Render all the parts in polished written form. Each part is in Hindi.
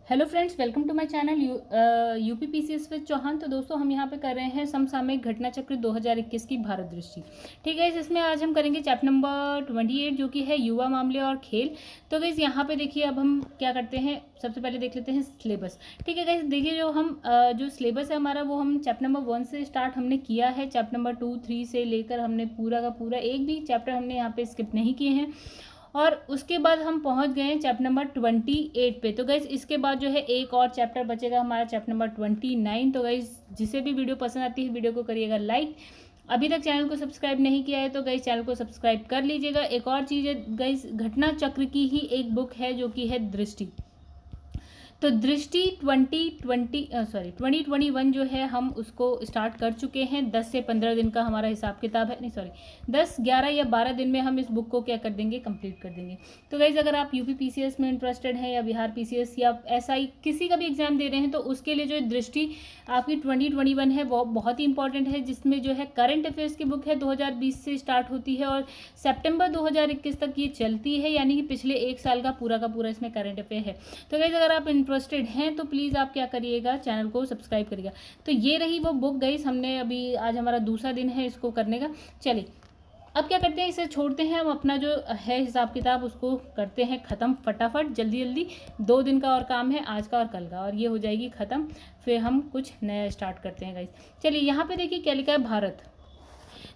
Hello friends, welcome to my channel UP PCS with Chauhan. तो दोस्तों, हम यहाँ पे कर रहे हैं समसामयिक घटना चक्र 2021 की भारत दृष्टि। ठीक है, इसमें आज हम करेंगे चैप्टर नंबर 28 जो कि है युवा मामले और खेल। तो गाइस यहाँ पे देखिए, अब हम क्या करते हैं, सबसे पहले देख लेते हैं सिलेबस। ठीक है गाइस, देखिए जो सिलेबस है हमारा, वो हम चैप्टर नंबर 1 से स्टार्ट हमने किया है। चैप्टर नंबर 2, 3 से लेकर हमने पूरा का पूरा एक भी चैप्टर हमने यहाँ पे स्किप नहीं किए हैं। और उसके बाद हम पहुंच गए चैप्टर नंबर 28 पे। तो गाइज इसके बाद जो है एक और चैप्टर बचेगा हमारा, चैप्टर नंबर 29। तो गाइज जिसे भी वीडियो पसंद आती है वीडियो को करिएगा लाइक। अभी तक चैनल को सब्सक्राइब नहीं किया है तो गाइज चैनल को सब्सक्राइब कर लीजिएगा। एक और चीज़ है गाइज, घटना चक्र की ही एक बुक है जो कि है दृष्टि। तो दृष्टि 2021 जो है हम उसको स्टार्ट कर चुके हैं। 10 से 15 दिन का हमारा हिसाब किताब है, नहीं सॉरी 10, 11 या 12 दिन में हम इस बुक को क्या कर देंगे, कंप्लीट कर देंगे। तो गाइज अगर आप यूपी पीसीएस में इंटरेस्टेड हैं या बिहार पीसीएस या एसआई किसी का भी एग्जाम दे रहे हैं तो उसके लिए जो दृष्टि आपकी 2021 है वो बहुत ही इंपॉर्टेंट है, जिसमें जो है करंट अफेयर्स की बुक है 2020 से स्टार्ट होती है और सितंबर 2021 तक ये चलती है, यानी कि पिछले एक साल का पूरा इसमें करंट अफेयर है। तो गाइज अगर आप इंटरेस्टेड हैं तो प्लीज़ आप क्या करिएगा, चैनल को सब्सक्राइब करिएगा। तो ये रही वो बुक गाइज, हमने अभी आज हमारा दूसरा दिन है इसको करने का। चलिए अब क्या करते हैं, इसे छोड़ते हैं, हम अपना जो है हिसाब किताब उसको करते हैं ख़त्म फटाफट जल्दी। 2 दिन का और काम है, आज का और कल का, और ये हो जाएगी ख़त्म। फिर हम कुछ नया स्टार्ट करते हैं गाइज। चलिए यहाँ पे देखिए क्या लिखा है, भारत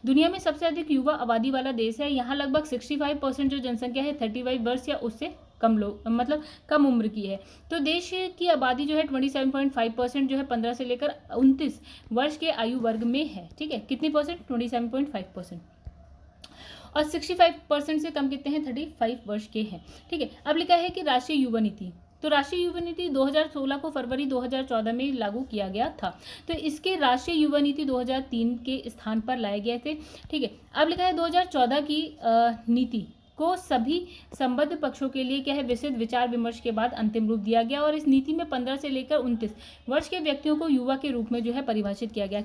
दुनिया में सबसे अधिक युवा आबादी वाला देश है। यहाँ लगभग 65% जो जनसंख्या है 35 वर्ष या उससे कम लोग, मतलब कम उम्र की है। तो देश की आबादी जो है 27.5% जो है 15 से लेकर 29 वर्ष के आयु वर्ग में है। ठीक है, कितनी परसेंट, 27.5%। और 65% से कम कितने हैं, 35 वर्ष के हैं। ठीक है, अब लिखा है कि राष्ट्रीय युवा नीति। तो राष्ट्रीय युवा नीति 2016 को फरवरी 2014 में लागू किया गया था। तो इसके राष्ट्रीय युवा नीति 2003 के स्थान पर लाए गए थे। ठीक है, अब लिखा है 2014 की नीति को सभी संबद्ध पक्षों के लिए क्या है, विस्तृत विचार विमर्श के बाद अंतिम रूप दिया गया और इस नीति में 15 से लेकर 29 वर्ष के व्यक्तियों को युवा के रूप में जो है परिभाषित किया गया।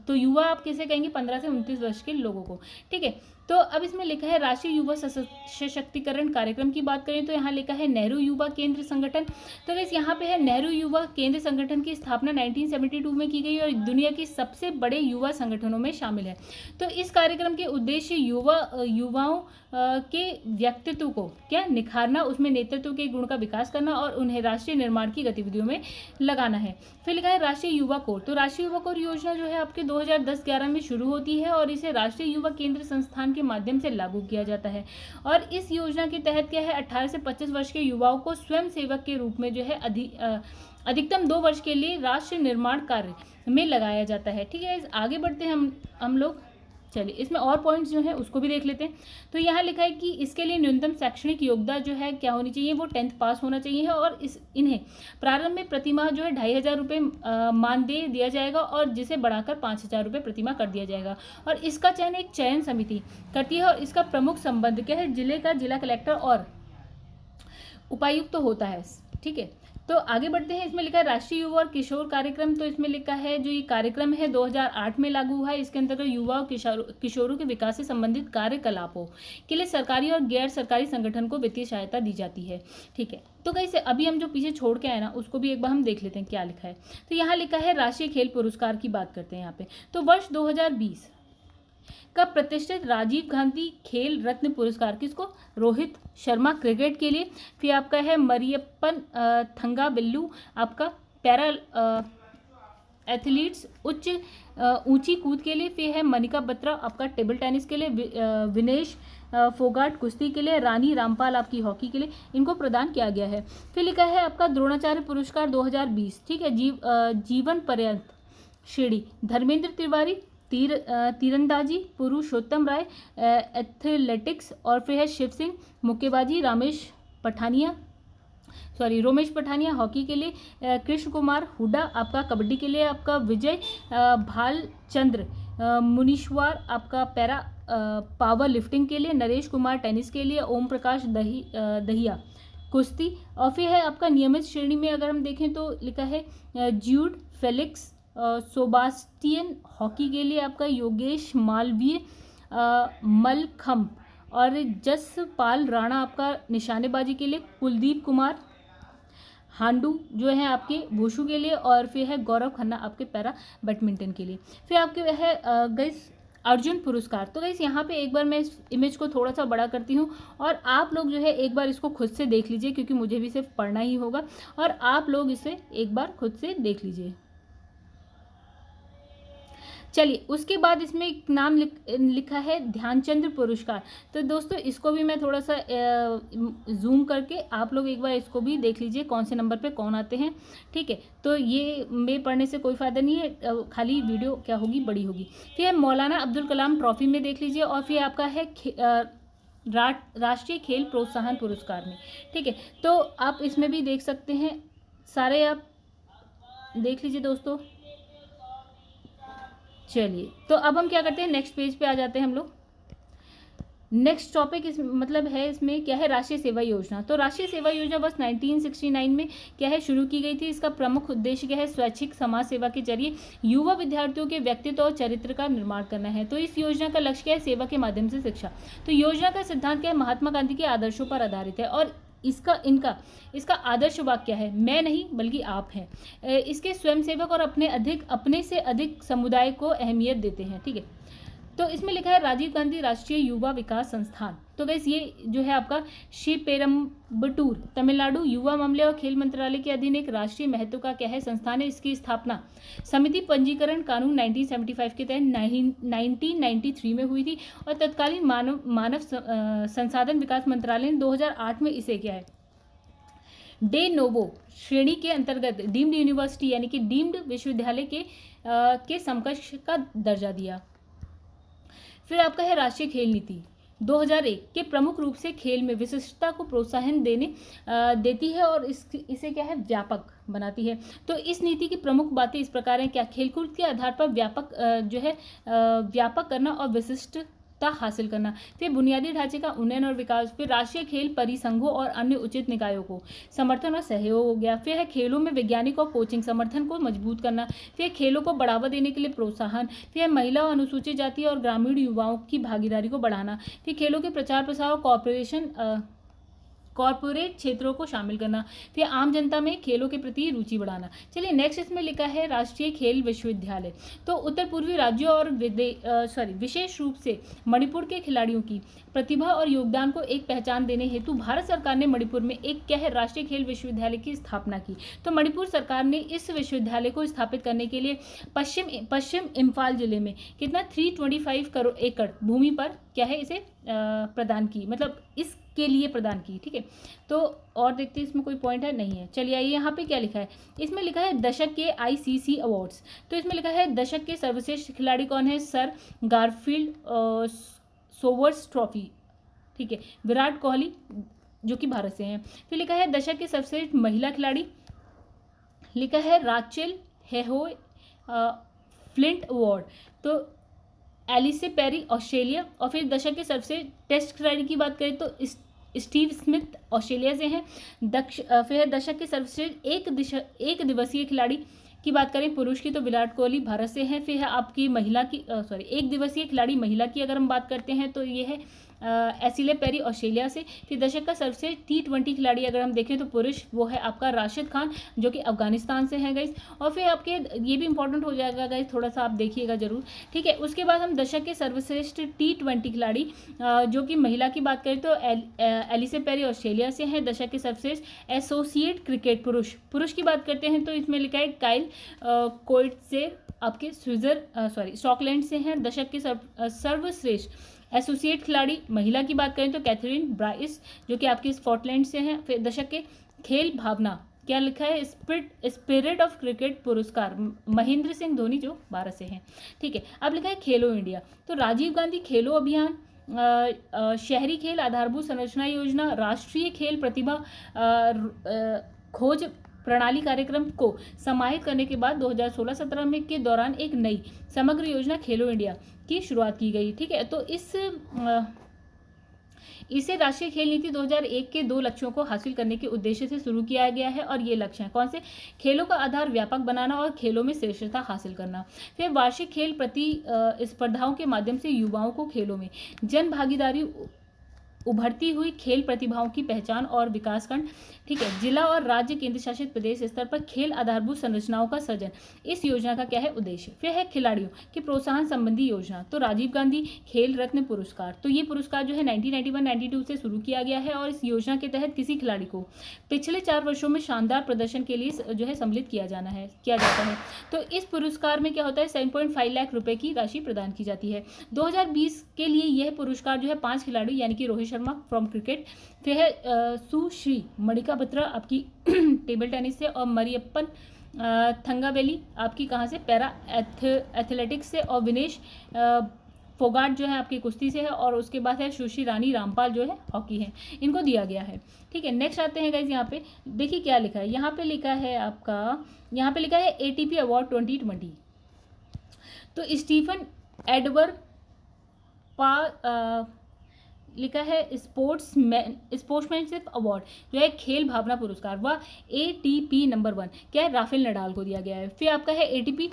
तो युवा आप किसे कहेंगे, 15 से 29 वर्ष के लोगों को। ठीक है, तो अब इसमें लिखा है राष्ट्रीय युवा सशक्तिकरण कार्यक्रम की बात करें तो यहाँ लिखा है नेहरू युवा केंद्र संगठन। तो इस यहाँ पे है नेहरू युवा केंद्र संगठन की स्थापना 1972 में की गई और दुनिया की सबसे बड़े युवा संगठनों में शामिल है। तो इस कार्यक्रम के उद्देश्य युवाओं के व्यक्तित्व को क्या निखारना, उसमें नेतृत्व के गुण का विकास करना और उन्हें राष्ट्रीय निर्माण की गतिविधियों में लगाना है। फिर लिखा है राष्ट्रीय युवा कोर। तो राष्ट्रीय युवा कोर योजना जो है आपके 2010-11 में शुरू होती है और इसे राष्ट्रीय युवा केंद्र संस्थान के माध्यम से लागू किया जाता है। और इस योजना के तहत क्या है, 18 से 25 वर्ष के युवाओं को स्वयं सेवक के रूप में जो है अधिकतम 2 वर्ष के लिए राष्ट्र निर्माण कार्य में लगाया जाता है। ठीक है, आगे बढ़ते हैं हम लोग। चलिए इसमें और पॉइंट्स जो है उसको भी देख लेते हैं। तो यहाँ लिखा है कि इसके लिए न्यूनतम शैक्षणिक योग्यता जो है क्या होनी चाहिए, वो 10th पास होना चाहिए है और इन्हें प्रारंभ में प्रतिमाह जो है 2,500 रुपये मानदेय दिया जाएगा और जिसे बढ़ाकर 5,000 रुपये प्रतिमाह कर दिया जाएगा। और इसका चयन एक चयन समिति करती है और इसका प्रमुख संबंध क्या है, जिला कलेक्टर और उपायुक्त तो होता है। ठीक है, तो आगे बढ़ते हैं। इसमें लिखा है राष्ट्रीय युवा और किशोर कार्यक्रम। तो इसमें लिखा है जो ये कार्यक्रम है 2008 में लागू हुआ है। इसके अंतर्गत युवा और किशोरों के विकास से संबंधित कार्यकलापों के लिए सरकारी और गैर सरकारी संगठन को वित्तीय सहायता दी जाती है। ठीक है, तो कैसे अभी हम जो पीछे छोड़ के आए ना उसको भी एक बार हम देख लेते हैं क्या लिखा है। तो यहाँ लिखा है राष्ट्रीय खेल पुरस्कार की बात करते हैं यहाँ पे। तो वर्ष 2020 का प्रतिष्ठित राजीव गांधी खेल रत्न पुरस्कार किसको, रोहित शर्मा क्रिकेट के लिए। फिर आपका है मरियप्पन थंगावेल्लू आपका पैरा एथलीट्स ऊंची कूद के लिए। फिर है मनिका बत्रा आपका टेबल टेनिस के लिए, विनेश फोगाट कुश्ती के लिए, रानी रामपाल आपकी हॉकी के लिए, इनको प्रदान किया गया है। फिर लिखा है आपका द्रोणाचार्य पुरस्कार 2020। ठीक है, जीवन पर्यंत श्रेणी धर्मेंद्र तिवारी तीरंदाजी, पुरुषोत्तम राय एथलेटिक्स, और फिर है शिव सिंह मुक्केबाजी, रोमेश पठानिया हॉकी के लिए, कृष्ण कुमार हुड्डा आपका कबड्डी के लिए, आपका विजय भालचंद्र मुनीश्वर आपका पैरा पावर लिफ्टिंग के लिए, नरेश कुमार टेनिस के लिए, ओम प्रकाश दहिया कुश्ती। और फिर है आपका नियमित श्रेणी में अगर हम देखें तो लिखा है ज्यूड फेलिक्स सोबास्टियन हॉकी के लिए, आपका योगेश मालवीय मलखम्ब, और जसपाल राणा आपका निशानेबाजी के लिए, कुलदीप कुमार हांडू जो है आपके वुशु के लिए, और फिर है गौरव खन्ना आपके पैरा बैडमिंटन के लिए। फिर आपके है गाइस अर्जुन पुरस्कार। तो गाइस यहाँ पे एक बार मैं इस इमेज को थोड़ा सा बड़ा करती हूँ और आप लोग जो है एक बार इसको खुद से देख लीजिए, क्योंकि मुझे भी सिर्फ पढ़ना ही होगा, और आप लोग इसे एक बार खुद से देख लीजिए। चलिए, उसके बाद इसमें एक नाम लिखा है ध्यानचंद्र पुरस्कार। तो दोस्तों इसको भी मैं थोड़ा सा जूम करके आप लोग एक बार इसको भी देख लीजिए कौन से नंबर पे कौन आते हैं, ठीक है। तो ये में पढ़ने से कोई फ़ायदा नहीं है, खाली वीडियो क्या होगी, बड़ी होगी। फिर मौलाना अब्दुल कलाम ट्रॉफी में देख लीजिए, और फिर आपका है राष्ट्रीय खेल प्रोत्साहन पुरस्कार में, ठीक है। तो आप इसमें भी देख सकते हैं, सारे आप देख लीजिए दोस्तों। चलिए, तो अब हम क्या करते हैं, नेक्स्ट पेज पे आ जाते हैं हम लोग। नेक्स्ट टॉपिक इस मतलब है इसमें क्या है, राष्ट्रीय सेवा योजना। तो राष्ट्रीय सेवा योजना बस 1969 में क्या है शुरू की गई थी। इसका प्रमुख उद्देश्य क्या है, स्वैच्छिक समाज सेवा के जरिए युवा विद्यार्थियों के व्यक्तित्व और चरित्र का निर्माण करना है। तो इस योजना का लक्ष्य क्या है, सेवा के माध्यम से शिक्षा। तो योजना का सिद्धांत क्या है, महात्मा गांधी के आदर्शों पर आधारित है, और इसका आदर्श वाक्य क्या है, मैं नहीं बल्कि आप हैं। इसके स्वयंसेवक और अपने से अधिक समुदाय को अहमियत देते हैं, ठीक है। तो इसमें लिखा है राजीव गांधी राष्ट्रीय युवा विकास संस्थान। तो गैस ये जो है आपका श्रीपेरम्बटूर तमिलनाडु युवा मामले और खेल मंत्रालय के अधीन एक राष्ट्रीय महत्व का क्या है संस्थान है। इसकी स्थापना समिति पंजीकरण कानून 1975 के तहत 1993 में हुई थी, और तत्कालीन मानव संसाधन विकास मंत्रालय ने 2008 में इसे क्या है डे नोवो श्रेणी के अंतर्गत डीम्ड यूनिवर्सिटी यानी कि डीम्ड विश्वविद्यालय के समकक्ष का दर्जा दिया। फिर आपका है राष्ट्रीय खेल नीति 2001 के प्रमुख रूप से खेल में विशिष्टता को प्रोत्साहन देती है और इसे क्या है व्यापक बनाती है। तो इस नीति की प्रमुख बातें इस प्रकार हैं, क्या खेलकूद के आधार पर व्यापक करना और विशिष्टता हासिल करना, फिर बुनियादी ढांचे का उन्नयन और विकास, फिर राष्ट्रीय खेल परिसंघों और अन्य उचित निकायों को समर्थन और सहयोग हो गया, फिर है खेलों में वैज्ञानिक और कोचिंग समर्थन को मजबूत करना, फिर खेलों को बढ़ावा देने के लिए प्रोत्साहन, फिर महिला और अनुसूचित जाति और ग्रामीण युवाओं की भागीदारी को बढ़ाना, फिर खेलों के प्रचार प्रसार और कॉर्पोरेट क्षेत्रों को शामिल करना, फिर आम जनता में खेलों के प्रति रुचि बढ़ाना। चलिए नेक्स्ट इसमें लिखा है राष्ट्रीय खेल विश्वविद्यालय। तो उत्तर पूर्वी राज्यों और विशेष रूप से मणिपुर के खिलाड़ियों की प्रतिभा और योगदान को एक पहचान देने हेतु भारत सरकार ने मणिपुर में एक क्या है राष्ट्रीय खेल विश्वविद्यालय की स्थापना की। तो मणिपुर सरकार ने इस विश्वविद्यालय को स्थापित करने के लिए पश्चिम इम्फाल जिले में कितना 325 करोड़ एकड़ भूमि पर क्या है इसे प्रदान की, मतलब इसके लिए प्रदान की, ठीक है। तो और देखते हैं इसमें कोई पॉइंट है, नहीं है। चलिए आइए यहाँ पे क्या लिखा है, इसमें लिखा है दशक के ICC अवार्ड्स। तो इसमें लिखा है दशक के सर्वश्रेष्ठ खिलाड़ी कौन है, सर गारफील्ड सोवर्स ट्रॉफी, ठीक है, विराट कोहली जो कि भारत से हैं। फिर लिखा है दशक के सर्वश्रेष्ठ महिला खिलाड़ी, लिखा है राचेल हेहोय फ्लिंट अवार्ड, तो एलिसे पेरी ऑस्ट्रेलिया। और फिर दशक के सर्वश्रेष्ठ टेस्ट खिलाड़ी की बात करें तो स्टीव स्मिथ ऑस्ट्रेलिया से हैं। फिर दशक के सर्वश्रेष्ठ एक दिवसीय खिलाड़ी की बात करें पुरुष की तो विराट कोहली भारत से हैं। फिर है आपकी महिला की एक दिवसीय खिलाड़ी महिला की अगर हम बात करते हैं तो ये है एसिले पेरी ऑस्ट्रेलिया से। फिर दशक का सबसे T20 खिलाड़ी अगर हम देखें तो पुरुष वो है आपका राशिद खान जो कि अफगानिस्तान से है गाइस। और फिर आपके ये भी इंपॉर्टेंट हो जाएगा गाइस, थोड़ा सा आप देखिएगा जरूर, ठीक है। उसके बाद हम दशक के सर्वश्रेष्ठ T20 खिलाड़ी जो कि महिला की बात करें तो एलिसे पेरी ऑस्ट्रेलिया से हैं। दशक के सर्वश्रेष्ठ एसोसिएट क्रिकेट पुरुष की बात करते हैं तो इसमें लिखा है काइल कोइट्ज़ेर आपके स्कॉटलैंड से हैं। दशक के सर्वश्रेष्ठ एसोसिएट खिलाड़ी महिला की बात करें तो कैथरीन ब्राइस जो कि आपकी स्कॉटलैंड से हैं। फिर दशक के खेल भावना क्या लिखा है स्पिरिट ऑफ क्रिकेट पुरस्कार महेंद्र सिंह धोनी जो भारत से हैं, ठीक है। अब लिखा है खेलो इंडिया, तो राजीव गांधी खेलो अभियान, शहरी खेल आधारभूत संरचना योजना, राष्ट्रीय खेल प्रतिभा खोज प्रणाली कार्यक्रम को समाहित करने के बाद 2016-17 में के दौरान एक नई समग्र योजना खेलो इंडिया की शुरुआत की गई, ठीक है। तो इसे राष्ट्रीय खेल नीति 2001 के 2 लक्ष्यों को हासिल करने के उद्देश्य से शुरू किया गया है और ये लक्ष्य हैं कौन से, खेलों का आधार व्यापक बनाना और खेलों में श्रेष्ठता हासिल करना। फिर वार्षिक खेल स्पर्धाओं के माध्यम से युवाओं को खेलों में जन भागीदारी उभरती हुई खेल प्रतिभाओं की पहचान और विकासखंड, ठीक है। जिला और राज्य केंद्र शासित प्रदेश स्तर पर खेल आधारभूत संरचनाओं का सृजन, इस योजना का क्या है उद्देश्य। फिर है खिलाड़ियों के प्रोत्साहन संबंधी योजना, तो राजीव गांधी खेल रत्न पुरस्कार, तो ये पुरस्कार जो है 1991-92 से शुरू किया गया है और इस योजना के तहत किसी खिलाड़ी को पिछले 4 वर्षों में शानदार प्रदर्शन के लिए जो है सम्मिलित किया जाता है। तो इस पुरस्कार में क्या होता है 7.5 लाख रुपए की राशि प्रदान की जाती है। 2020 के लिए यह पुरस्कार जो है 5 खिलाड़ी यानी कि रोहित शर्मा फ्रॉम क्रिकेट, फिर है सुश्री मणिका बत्रा आपकी टेबल टेनिस से, और मरियप्पन थंगावेली आपकी कहाँ से पैरा एथलेटिक्स से, और विनेश फोगाट जो है आपकी कुश्ती से है, और उसके बाद है सुश्री रानी रामपाल जो है हॉकी है, इनको दिया गया है, ठीक है। नेक्स्ट आते हैं गाइज, यहाँ पे देखिए क्या लिखा है, यहाँ पे लिखा है आपका, यहाँ पे लिखा है ATP अवार्ड 2020। तो स्टीफन एडवर्ड लिखा है स्पोर्ट्समैनशिप अवार्ड जो है खेल भावना पुरस्कार, वह ATP नंबर 1 क्या है राफेल नडाल को दिया गया है। फिर आपका है ATP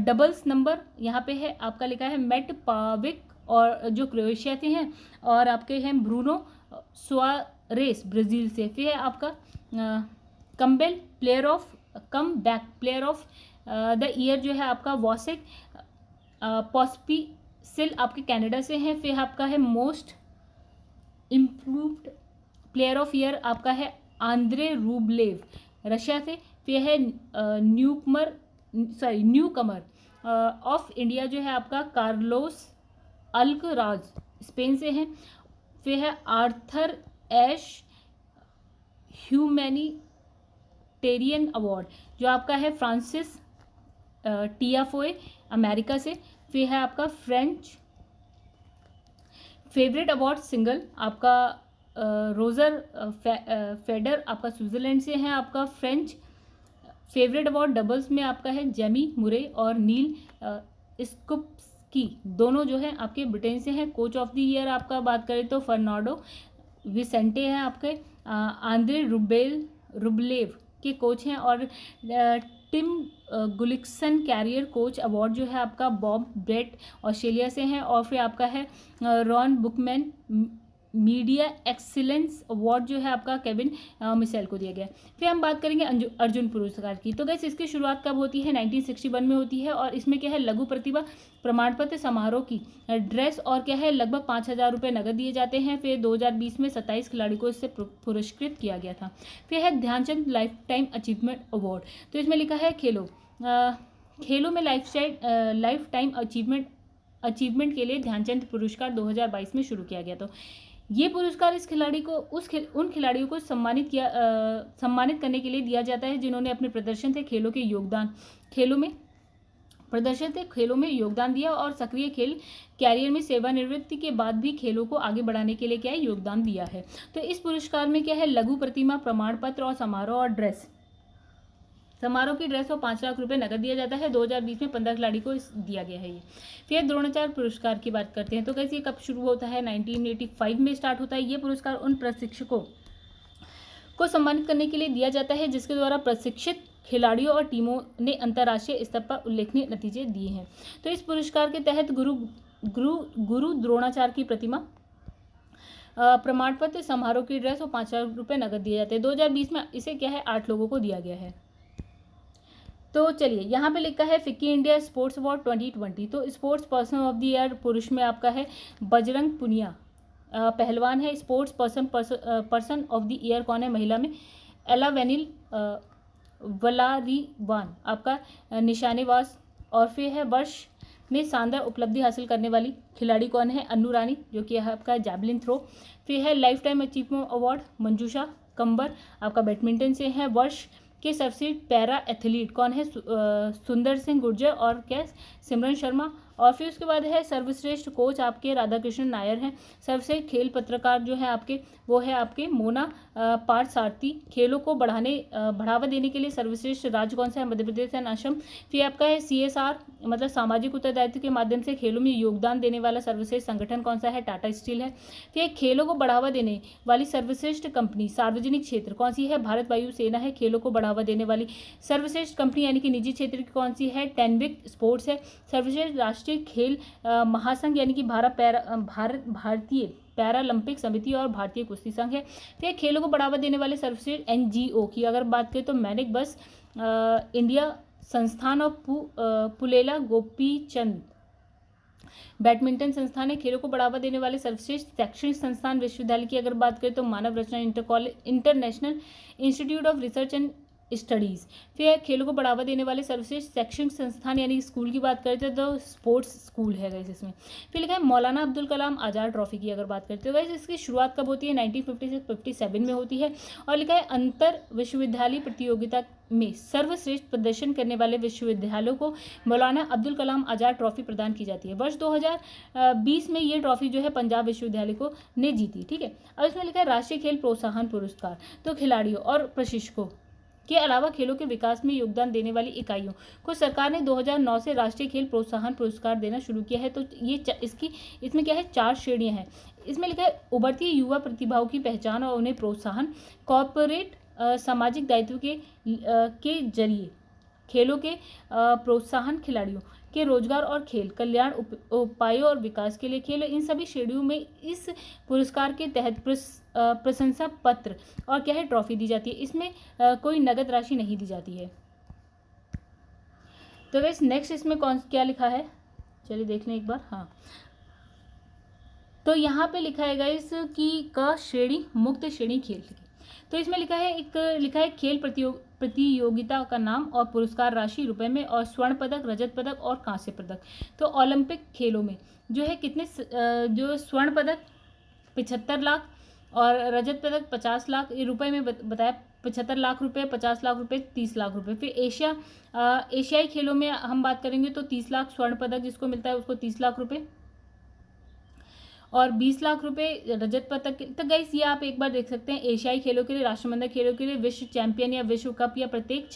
डबल्स नंबर, यहाँ पे है आपका लिखा है मेट पाविक और जो क्रोएशिया से हैं, और आपके हैं ब्रूनो सुआरेस ब्राज़ील से। फिर है आपका come back player of the year जो है आपका वॉसेक पॉस्पिसिल आपके कनाडा से हैं। फिर आपका है most improved player of year आपका है आंद्रे रूबलेव रशिया से। फिर है न्यू कमर ऑफ इंडिया जो है आपका कार्लोस अल्कराज स्पेन से हैं। फिर है आर्थर एश ह्यूमैनिटेरियन अवार्ड जो आपका है फ्रांसिस टियाफोए अमेरिका से। फिर है आपका फ्रेंच फेवरेट अवार्ड सिंगल आपका रोजर फेडर आपका स्विट्जरलैंड से है। आपका फ्रेंच फेवरेट अवार्ड डबल्स में आपका है जेमी मुरे और नील स्कुप्सकी, दोनों जो है आपके ब्रिटेन से हैं। कोच ऑफ द ईयर आपका बात करें तो फर्नांडो विसेंटे हैं आपके आंद्रे रुबलेव के कोच हैं। और टिम गुलिक्सन कैरियर कोच अवार्ड जो है आपका बॉब ब्रेट ऑस्ट्रेलिया से हैं। और फिर आपका है Ron Bookman media excellence award जो है आपका केविन मिशेल को दिया गया। फिर हम बात करेंगे अर्जुन पुरस्कार की। तो गैस इसकी शुरुआत कब होती है 1961 में होती है, और इसमें क्या है लघु प्रतिभा प्रमाण पत्र समारोह की ड्रेस और क्या है लगभग 5,000 रुपये नगद दिए जाते हैं। फिर 2020 में 27 खिलाड़ी को इससे पुरस्कृत किया गया था। फिर है Dhyanchand life time achievement award, तो इसमें लिखा है खेलों में लाइफ टाइम अचीवमेंट के लिए ध्यानचंद पुरस्कार 2022 में शुरू किया गया। तो ये पुरस्कार इस खिलाड़ी को उन खिलाड़ियों को सम्मानित करने के लिए दिया जाता है जिन्होंने अपने प्रदर्शन से खेलों में योगदान दिया और सक्रिय खेल कैरियर में सेवानिवृत्ति के बाद भी खेलों को आगे बढ़ाने के लिए क्या है योगदान दिया है। तो इस पुरस्कार में क्या है लघु प्रतिमा प्रमाण पत्र और समारोह की ड्रेस और 5 लाख रुपए नगद दिया जाता है। 2020 में 15 खिलाड़ी को दिया गया है ये। फिर द्रोणाचार्य पुरस्कार की बात करते हैं। तो कैसे ये कब शुरू होता है 1985 में स्टार्ट होता है। ये पुरस्कार उन प्रशिक्षकों को सम्मानित करने के लिए दिया जाता है जिसके द्वारा प्रशिक्षित खिलाड़ियों और टीमों ने अंतर्राष्ट्रीय स्तर पर उल्लेखनीय नतीजे दिए हैं। तो इस पुरस्कार के तहत गुरु द्रोणाचार्य की प्रतिमा प्रमाण पत्र समारोह की ड्रेस और 5 लाख रुपए नगद दिए जाते हैं। 2020 में इसे क्या है 8 लोगों को दिया गया है। तो चलिए यहाँ पे लिखा है फिक्की इंडिया स्पोर्ट्स अवार्ड 2020। तो sports person of the year पुरुष में आपका है बजरंग पुनिया पहलवान है। Sports person of the year कौन है महिला में एला वेनिल वलारीवान आपका निशानेबाज। और फिर है वर्ष में शानदार उपलब्धि हासिल करने वाली खिलाड़ी कौन है अन्नू रानी जो कि आपका जैवलिन थ्रो। फिर है life time achievement award Manjusha Kanwar आपका बैडमिंटन से है। वर्ष के सबसे पैरा एथलीट कौन है सुंदर सिंह गुर्जर और क्या सिमरन शर्मा। और फिर उसके बाद है सर्वश्रेष्ठ कोच आपके राधाकृष्णन नायर हैं। सबसे खेल पत्रकार जो है आपके वो है आपके मोना पार्थसारथी। खेलों को बढ़ावा देने के लिए सर्वश्रेष्ठ राज्य कौन सा है मध्य प्रदेश एंड असम। फिर आपका है CSR मतलब सामाजिक उत्तरदायित्व के माध्यम से खेलों में योगदान देने वाला सर्वश्रेष्ठ संगठन कौन सा है टाटा स्टील है। फिर खेलों को बढ़ावा देने वाली सर्वश्रेष्ठ कंपनी सार्वजनिक क्षेत्र कौन सी है भारत वायुसेना है। खेलों को बढ़ावा देने वाली सर्वश्रेष्ठ कंपनी यानी कि निजी क्षेत्र की कौन सी है टेनविक स्पोर्ट्स है। सर्वश्रेष्ठ राष्ट्रीय राष्ट्रीय खेल महासंघ यानी कि भारतीय पैरालंपिक समिति और भारतीय कुश्ती संघ है। फिर खेलों को बढ़ावा देने वाले सर्वश्रेष्ठ एनजीओ की अगर बात करें तो मैनिक बस इंडिया संस्थान और पुलेला गोपीचंद बैडमिंटन संस्थान है। खेलों को बढ़ावा देने वाले सर्वश्रेष्ठ शैक्षणिक संस्थान विश्वविद्यालय की अगर बात करें तो Manav Rachna international institute of research and studies. फिर खेलों को बढ़ावा देने वाले सर्वश्रेष्ठ शैक्षणिक संस्थान यानी स्कूल की बात करते हैं तो स्पोर्ट्स स्कूल है गाइस इसमें। फिर लिखा है मौलाना अब्दुल कलाम आज़ाद ट्रॉफी की अगर बात करते हो गाइस इसकी शुरुआत कब होती है 1956-57 में होती है। और लिखा है अंतर विश्वविद्यालय प्रतियोगिता में सर्वश्रेष्ठ प्रदर्शन करने वाले विश्वविद्यालयों को मौलाना अब्दुल कलाम आज़ाद ट्रॉफी प्रदान की जाती है। वर्ष 2020 में ये ट्रॉफी जो है पंजाब विश्वविद्यालय को ने जीती। ठीक है, अब इसमें लिखा है राष्ट्रीय खेल प्रोत्साहन पुरस्कार। तो खिलाड़ियों और प्रशिक्षकों के अलावा खेलों के विकास में योगदान देने वाली इकाइयों को सरकार ने 2009 से राष्ट्रीय खेल प्रोत्साहन पुरस्कार देना शुरू किया है। तो ये इसमें क्या है 4 श्रेणियां हैं। इसमें लिखा है उभरती युवा प्रतिभाओं की पहचान और उन्हें प्रोत्साहन, कॉर्पोरेट सामाजिक दायित्व के जरिए खेलों के प्रोत्साहन, खिलाड़ियों के रोजगार और खेल कल्याण उपायों और विकास के लिए खेल। इन सभी श्रेणियों में इस पुरस्कार के तहत प्रशंसा पत्र और क्या है ट्रॉफी दी जाती है। इसमें कोई नगद राशि नहीं दी जाती है। तो गाइस नेक्स्ट इसमें क्या लिखा है चलिए देख लें एक बार। हाँ, तो यहाँ पे लिखा है गाइस कि क श्रेणी मुक्त श्रेणी खेल की। तो इसमें लिखा है खेल प्रतियोगिता का नाम और पुरस्कार राशि रुपए में और स्वर्ण पदक, रजत पदक और कांस्य पदक। तो ओलंपिक खेलों में जो है कितने जो स्वर्ण पदक 75 लाख और रजत पदक 50 लाख, ये रुपए में बताया 75 लाख रुपए, 50 लाख रुपए, 30 लाख रुपए। फिर एशियाई खेलों में हम बात करेंगे तो 30 लाख स्वर्ण पदक जिसको मिलता है उसको 30 लाख रुपए और 20 लाख रुपए रजत पदक। तो गाइस ये आप एक बार देख सकते हैं एशियाई खेलों के लिए, राष्ट्रमंडल खेलों के लिए, विश्व चैंपियन या विश्व कप या प्रत्येक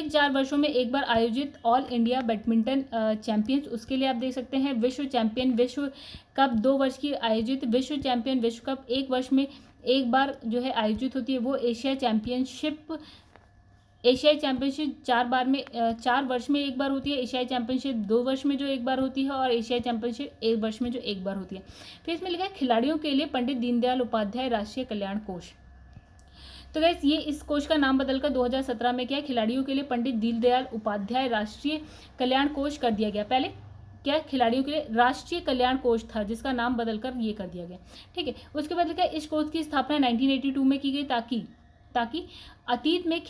4 वर्षों में एक बार आयोजित ऑल इंडिया बैडमिंटन चैंपियंस उसके लिए आप देख सकते हैं। विश्व चैंपियन विश्व कप 2 वर्ष की आयोजित, विश्व चैंपियन विश्व कप 1 वर्ष में एक बार जो है आयोजित होती है वो एशियाई चैंपियनशिप 4 वर्ष में एक बार होती है। एशियाई चैंपियनशिप 2 वर्ष में जो एक बार होती है और एशियाई चैंपियनशिप 1 वर्ष में जो एक बार होती है। फिर इसमें लिखा है खिलाड़ियों के लिए पंडित दीनदयाल उपाध्याय राष्ट्रीय कल्याण कोष। तो गाइस ये इस कोष का नाम बदलकर 2017 में क्या है खिलाड़ियों के लिए पंडित दीनदयाल उपाध्याय राष्ट्रीय कल्याण कोष कर दिया गया। पहले क्या खिलाड़ियों के लिए राष्ट्रीय कल्याण कोष था जिसका नाम बदलकर ये कर दिया गया। ठीक है, उसके बाद लिखा है इस कोष की स्थापना 1982 में की गई ताकि अतीत में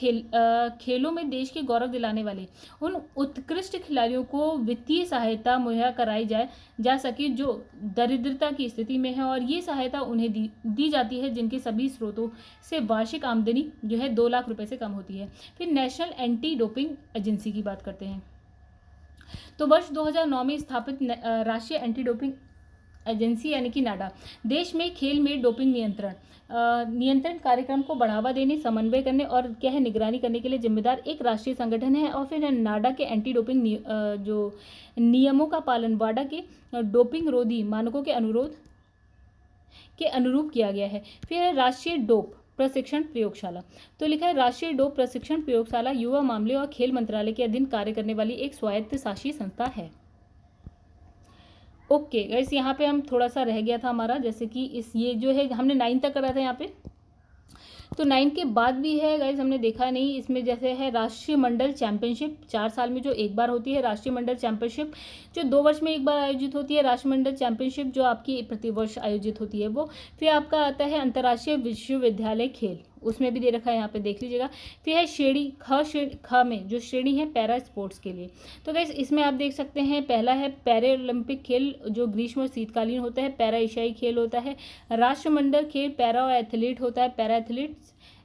खेलों में देश के गौरव दिलाने वाले उन उत्कृष्ट खिलाड़ियों को वित्तीय सहायता मुहैया कराई जा सके जो दरिद्रता की स्थिति में है और ये सहायता उन्हें दी जाती है जिनके सभी स्रोतों से वार्षिक आमदनी जो है 2 लाख रुपए से कम होती है। फिर नेशनल एंटी डोपिंग एजेंसी की बात करते हैं। तो वर्ष 2009 में स्थापित राष्ट्रीय एंटी डोपिंग एजेंसी यानी कि नाडा देश में खेल में डोपिंग नियंत्रण कार्यक्रम को बढ़ावा देने, समन्वय करने और क्या है निगरानी करने के लिए जिम्मेदार एक राष्ट्रीय संगठन है। और फिर नाडा के एंटी डोपिंग जो नियमों का पालन वाडा के डोपिंग रोधी मानकों के अनुरूप किया गया है। फिर राष्ट्रीय डोप प्रशिक्षण प्रयोगशाला। तो लिखा है राष्ट्रीय डोप प्रशिक्षण प्रयोगशाला युवा मामले और खेल मंत्रालय के अधीन कार्य करने वाली एक स्वायत्त शासी संस्था है। ओके गाइस यहाँ पे हम थोड़ा सा रह गया था हमारा, जैसे कि ये जो है हमने 9 तक करा था यहाँ पे, तो 9 के बाद भी है गाइस हमने देखा नहीं। इसमें जैसे है राष्ट्रीय मंडल चैंपियनशिप 4 साल में जो एक बार होती है, राष्ट्रीय मंडल चैंपियनशिप जो 2 वर्ष में एक बार आयोजित होती है, राष्ट्रीय मंडल चैंपियनशिप जो आपकी प्रतिवर्ष आयोजित होती है वो। फिर आपका आता है अंतर्राष्ट्रीय विश्वविद्यालय खेल, उसमें भी दे रखा है यहाँ पे देख लीजिएगा। फिर है श्रेणी ख में जो श्रेणी है पैरा स्पोर्ट्स के लिए। तो गाइस इसमें आप देख सकते हैं पहला है पैरालंपिक खेल जो ग्रीष्म और शीतकालीन होता है, पैरा एशियाई खेल होता है, राष्ट्रमंडल खेल पैरा और एथलीट होता है, पैरा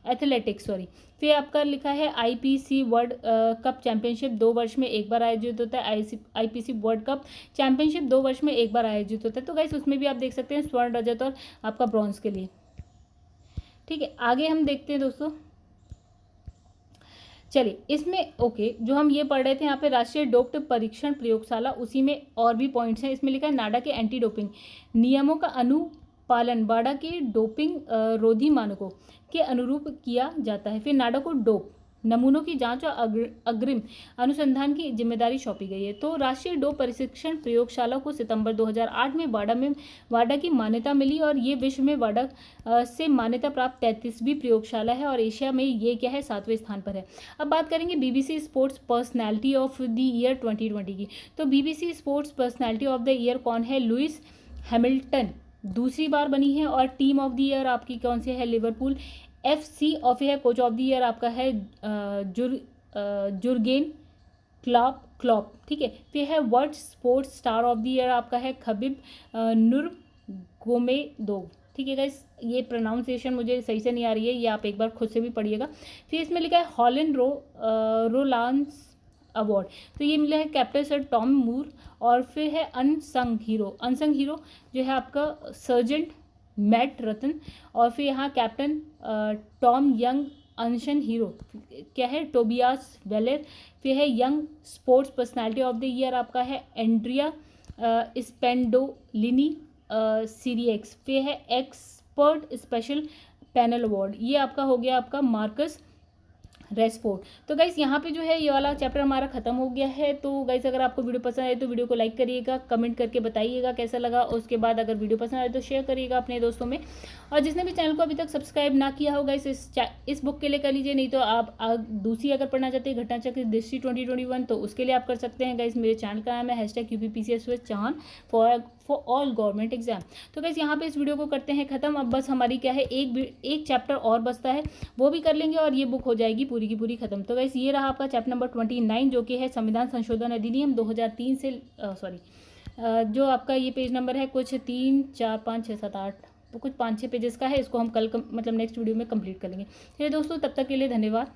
एथलेटिक्स सॉरी। फिर आपका लिखा है आईपीसी वर्ल्ड कप चैंपियनशिप 2 वर्ष में एक बार आयोजित होता है, आईपीसी वर्ल्ड कप चैंपियनशिप 2 वर्ष में एक बार आयोजित होता है। तो गाइस उसमें भी आप देख सकते हैं स्वर्ण, रजत और आपका ब्रॉन्ज के लिए। ठीक है, आगे हम देखते हैं दोस्तों। चलिए इसमें ओके जो हम ये पढ़ रहे थे यहाँ पे राष्ट्रीय डोप परीक्षण प्रयोगशाला, उसी में और भी पॉइंट्स हैं। इसमें लिखा है नाडा के एंटी डोपिंग नियमों का अनुपालन वाडा के डोपिंग रोधी मानकों के अनुरूप किया जाता है। फिर नाडा को डोप नमूनों की जांच और अग्रिम अनुसंधान की जिम्मेदारी सौंपी गई है। तो राष्ट्रीय डोप प्रशिक्षण प्रयोगशाला को सितंबर 2008 में वाडा की मान्यता मिली और ये विश्व में वाडा से मान्यता प्राप्त 33वीं प्रयोगशाला है और एशिया में ये क्या है 7वें स्थान पर है। अब बात करेंगे BBC sports personality of the year 2020 की। तो BBC sports personality of the year कौन है? लुइस हैमिल्टन दूसरी बार बनी है। और टीम ऑफ द ईयर आपकी कौन सी है? Liverpool FC। और फिर है कोच ऑफ द ईयर आपका है जुर्गेन क्लॉप, ठीक है। फिर है world sports star of the year आपका है खबीब नूरगोमेदोव, ठीक है गाइस। ये प्रोनाउंसिएशन मुझे सही से नहीं आ रही है, ये आप एक बार खुद से भी पढ़िएगा। फिर इसमें लिखा है हॉलैंड रोलांस अवार्ड, तो ये मिला है कैप्टन सर टॉम मूर। और फिर है अनसंग हीरो जो है आपका सर्जेंट मैट रतन। और फिर यहाँ captain Tom young unsung hero क्या है? Tobias Weller. फिर है young sports personality of the year आपका है एंड्रिया स्पेंडोलिनी सीरीएक्स। फिर है एक्सपर्ट स्पेशल पैनल अवार्ड, ये आपका हो गया आपका मार्कस रेसफोर्ड। तो गाइस यहाँ पे जो है ये वाला चैप्टर हमारा खत्म हो गया है। तो गाइस अगर आपको वीडियो पसंद आए तो वीडियो को लाइक करिएगा, कमेंट करके बताइएगा कैसा लगा। और उसके बाद अगर वीडियो पसंद आए तो शेयर करिएगा अपने दोस्तों में। और जिसने भी चैनल को अभी तक सब्सक्राइब ना किया होगा इस बुक के लिए कर लीजिए, नहीं तो आप दूसरी अगर पढ़ना चाहते हैं घटनाचक्र दृष्टि 2021 तो उसके लिए आप कर सकते हैं गाइस। मेरे चैनल का नाम है #UPPCS चाहन फॉर ऑल गवर्नमेंट एग्जाम। तो गाइस यहाँ पे इस वीडियो को करते हैं खत्म। अब बस हमारी क्या है एक चैप्टर और बचता है, वो भी कर लेंगे और ये बुक हो जाएगी पूरी की पूरी खत्म। तो गाइस ये रहा आपका चैप्टर नंबर 29 जो कि है संविधान संशोधन अधिनियम 2003 से जो आपका ये पेज नंबर है कुछ 3 4 5 6 7 8 तो कुछ 5-6 पेजेस का है। इसको हम कल मतलब नेक्स्ट वीडियो में कंप्लीट कर लेंगे। चलिए दोस्तों, तब तक के लिए धन्यवाद।